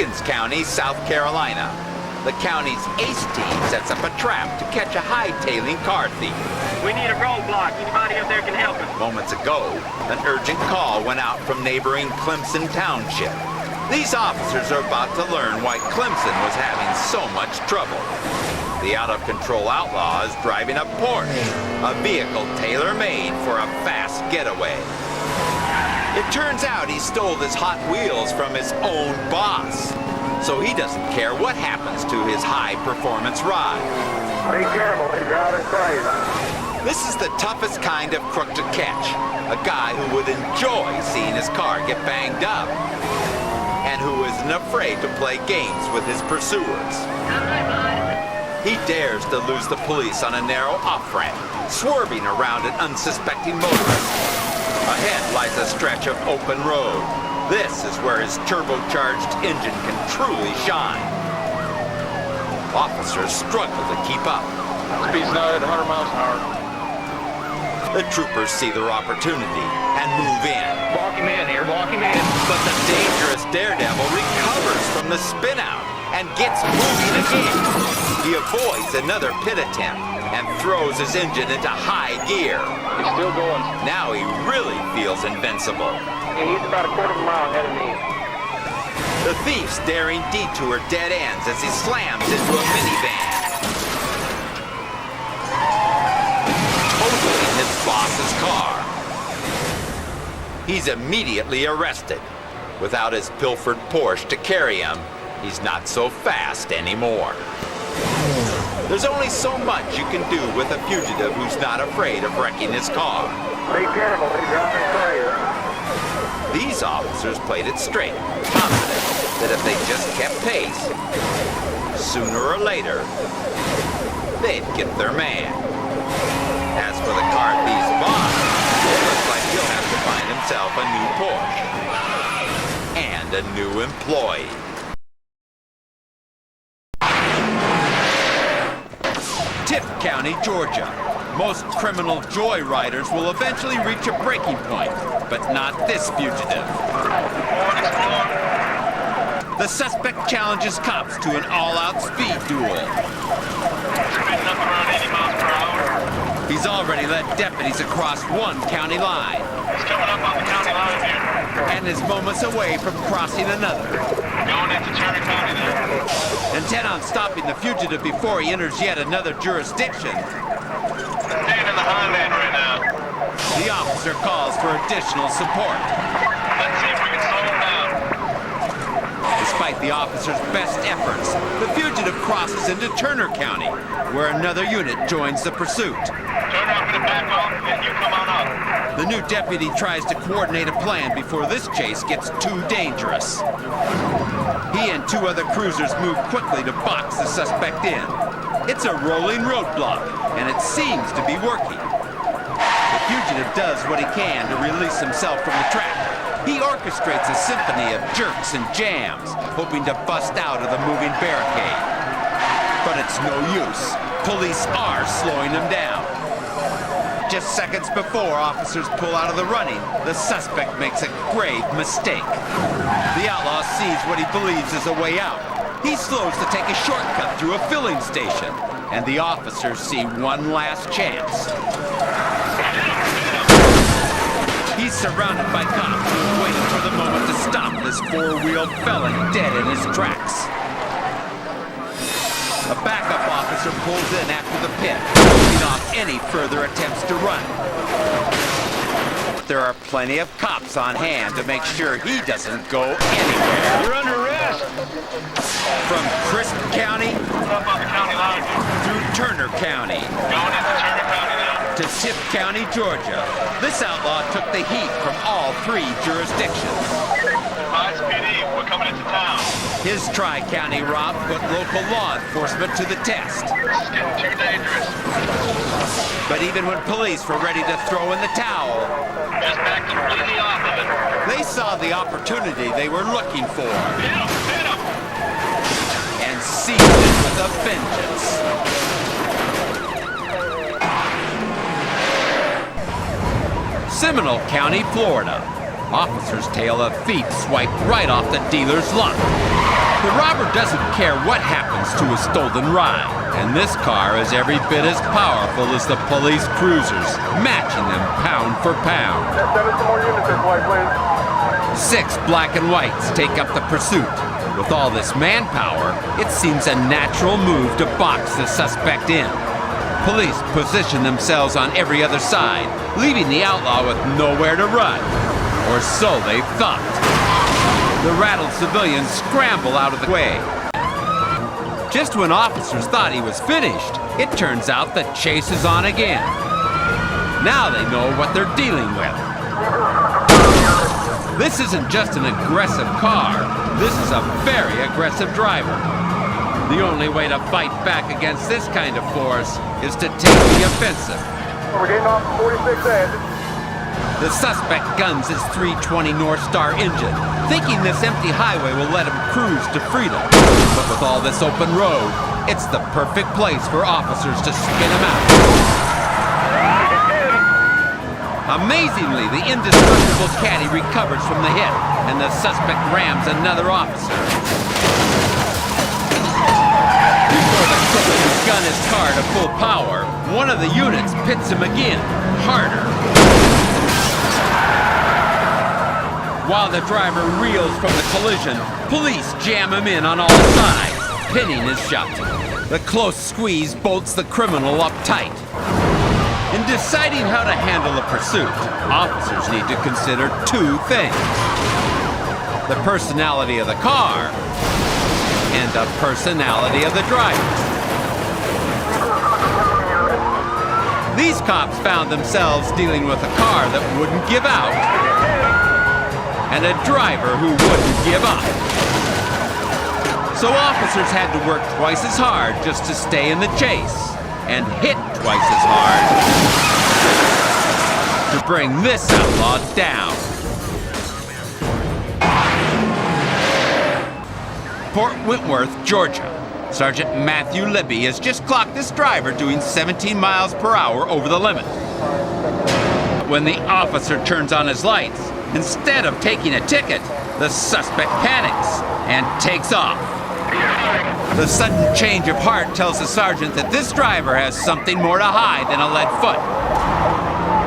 Pickens County, South Carolina. The county's ACE team sets up a trap to catch a hightailing car thief. We need a roadblock. Anybody up there can help us. Moments ago, an urgent call went out from neighboring Clemson Township. These officers are about to learn why Clemson was having so much trouble. The out-of-control outlaw is driving a Porsche, a vehicle tailor-made for a fast getaway. It turns out he stole his Hot Wheels from his own boss, so he doesn't care what happens to his high-performance ride. Be careful, he's driving crazy. This is the toughest kind of crook to catch, a guy who would enjoy seeing his car get banged up, and who isn't afraid to play games with his pursuers. He dares to lose the police on a narrow off-ramp, swerving around an unsuspecting motorist. Ahead lies a stretch of open road. This is where his turbocharged engine can truly shine. Officers struggle to keep up. Speed's not at 100 miles an hour. The troopers see their opportunity and move in. Walk him in here. Walk him in. But the dangerous daredevil recovers from the spin-out and gets moving again. He avoids another pit attempt and throws his engine into high gear. He's still going. Now he really feels invincible. Yeah, he's about a quarter of a mile ahead of me. The thief's daring detour dead ends as he slams into a minivan, totaling his boss's car. He's immediately arrested. Without his pilfered Porsche to carry him, he's not so fast anymore. There's only so much you can do with a fugitive who's not afraid of wrecking his car. Be careful, he's driving crazy. These officers played it straight, confident that if they just kept pace, sooner or later, they'd get their man. As for the car thief's boss, it looks like he'll have to find himself a new Porsche and a new employee. Tipp County, Georgia. Most criminal joyriders will eventually reach a breaking point, but not this fugitive. The suspect challenges cops to an all-out speed duel. Speeding up around 80 miles per hour. He's already led deputies across one county line He's coming up on the county line here. and is moments away from crossing another. Going into Turner County there. Intent on stopping the fugitive before he enters yet another jurisdiction, Staying in the high lane right now. the officer calls for additional support. Let's see if we can slow him down. Despite the officer's best efforts, the fugitive crosses into Turner County, where another unit joins the pursuit. Turn off the back off and you come on up. The new deputy tries to coordinate a plan before this chase gets too dangerous. He and two other cruisers move quickly to box the suspect in. It's a rolling roadblock, and it seems to be working. The fugitive does what he can to release himself from the trap. He orchestrates a symphony of jerks and jams, hoping to bust out of the moving barricade. But it's no use. Police are slowing him down. Just seconds before officers pull out of the running, the suspect makes a grave mistake. The outlaw sees what he believes is a way out. He slows to take a shortcut through a filling station, and the officers see one last chance. He's surrounded by cops who waited for the moment to stop this four-wheeled felon dead in his tracks. A backup officer pulls in after the pit, holding off any further attempts to run. There are plenty of cops on hand to make sure he doesn't go anywhere. You're under arrest. From Crisp County Up on the county line here. through Turner County Going into Turner County now. to Tipp County, Georgia, this outlaw took the heat from all three jurisdictions. Vice PD, we're coming into town. His tri-county route put local law enforcement to the test. This is getting too dangerous. But even when police were ready to throw in the towel, Just back completely off of it. they saw the opportunity they were looking for Hit him! Hit him! and seized it with a vengeance. Seminole County, Florida. Officer's tail of feet swipe right off the dealer's luck. The robber doesn't care what happens to his stolen ride, and this car is every bit as powerful as the police cruisers, matching them pound for pound. Send us some more units this way, please. 6 black and whites take up the pursuit. With all this manpower, it seems a natural move to box the suspect in. Police position themselves on every other side, leaving the outlaw with nowhere to run. Or so they thought. The rattled civilians scramble out of the way. Just when officers thought he was finished, it turns out the chase is on again. Now they know what they're dealing with. This isn't just an aggressive car. This is a very aggressive driver. The only way to fight back against this kind of force is to take the offensive. We're getting off 46 edge. The suspect guns his 320 North Star engine, thinking this empty highway will let him cruise to freedom. But with all this open road, it's the perfect place for officers to spin him out. Amazingly, the indestructible caddy recovers from the hit, and the suspect rams another officer. Before the crook can gun his car to full power, one of the units pits him again, harder. While the driver reels from the collision, police jam him in on all sides, pinning his shot. The close squeeze bolts the criminal up tight. In deciding how to handle the pursuit, officers need to consider 2 things: the personality of the car and the personality of the driver. These cops found themselves dealing with a car that wouldn't give out and a driver who wouldn't give up. So officers had to work twice as hard just to stay in the chase and hit twice as hard to bring this outlaw down. Fort Wentworth, Georgia. Sergeant Matthew Libby has just clocked this driver doing 17 miles per hour over the limit. When the officer turns on his lights, instead of taking a ticket, the suspect panics and takes off. The sudden change of heart tells the sergeant that this driver has something more to hide than a lead foot.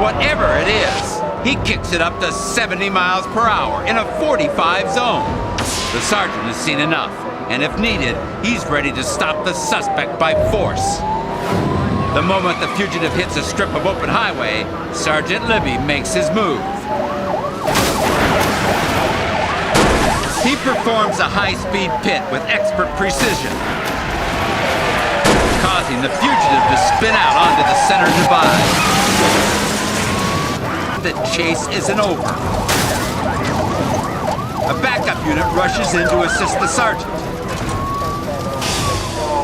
Whatever it is, he kicks it up to 70 miles per hour in a 45 zone. The sergeant has seen enough, and if needed, he's ready to stop the suspect by force. The moment the fugitive hits a strip of open highway, Sergeant Libby makes his move. He performs a high-speed pit with expert precision, causing the fugitive to spin out onto the center divide. The chase isn't over. A backup unit rushes in to assist the sergeant.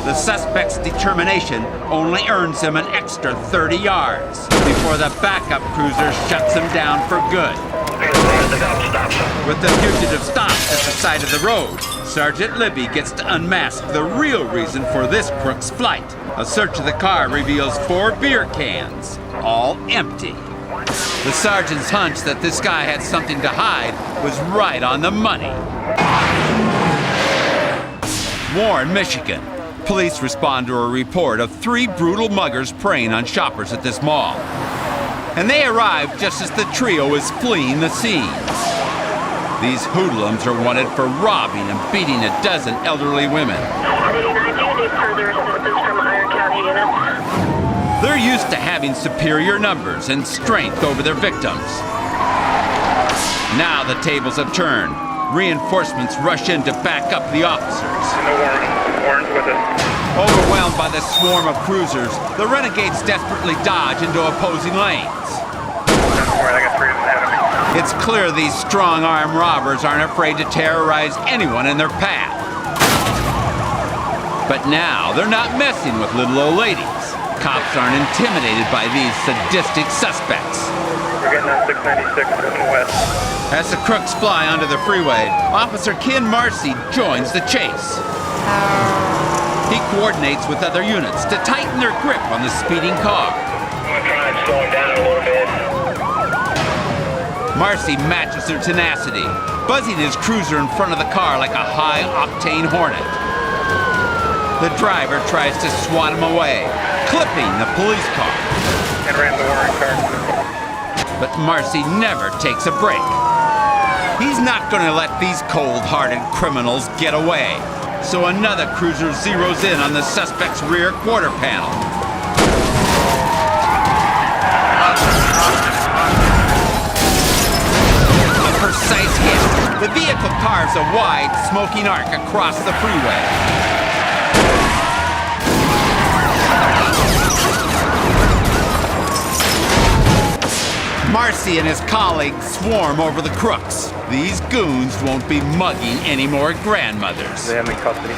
The suspect's determination only earns him an extra 30 yards before the backup cruiser shuts him down for good. With the fugitive stopped at the side of the road, Sergeant Libby gets to unmask the real reason for this crook's flight. A search of the car reveals 4 beer cans, all empty. The sergeant's hunch that this guy had something to hide was right on the money. Warren, Michigan. Police respond to a report of 3 brutal muggers preying on shoppers at this mall. And they arrive just as the trio is fleeing the scene. These hoodlums are wanted for robbing and beating a dozen elderly women. Do you need further assistance from Iron County units? They're used to having superior numbers and strength over their victims. Now the tables have turned. Reinforcements rush in to back up the officers. No warrant. Warrant's with us. Overwhelmed by the swarm of cruisers, the renegades desperately dodge into opposing lanes. I got 3 of them ahead of me. It's clear these strong-arm robbers aren't afraid to terrorize anyone in their path. But now, they're not messing with little old ladies. Cops aren't intimidated by these sadistic suspects. We're getting on 696 moving west. As the crooks fly onto the freeway, Officer Ken Marcy joins the chase. He coordinates with other units to tighten their grip on the speeding car. I'm going to try and slow him down a little bit. Marcy matches their tenacity, buzzing his cruiser in front of the car like a high-octane Hornet. The driver tries to swat him away, clipping the police car. And ran the warrant car. But Marcy never takes a break. He's not going to let these cold-hearted criminals get away. So another cruiser zeroes in on the suspect's rear quarter panel. A precise hit. The vehicle carves a wide, smoking arc across the freeway. Marcy and his colleagues swarm over the crooks. These goons won't be mugging any more grandmothers. They have me in custody.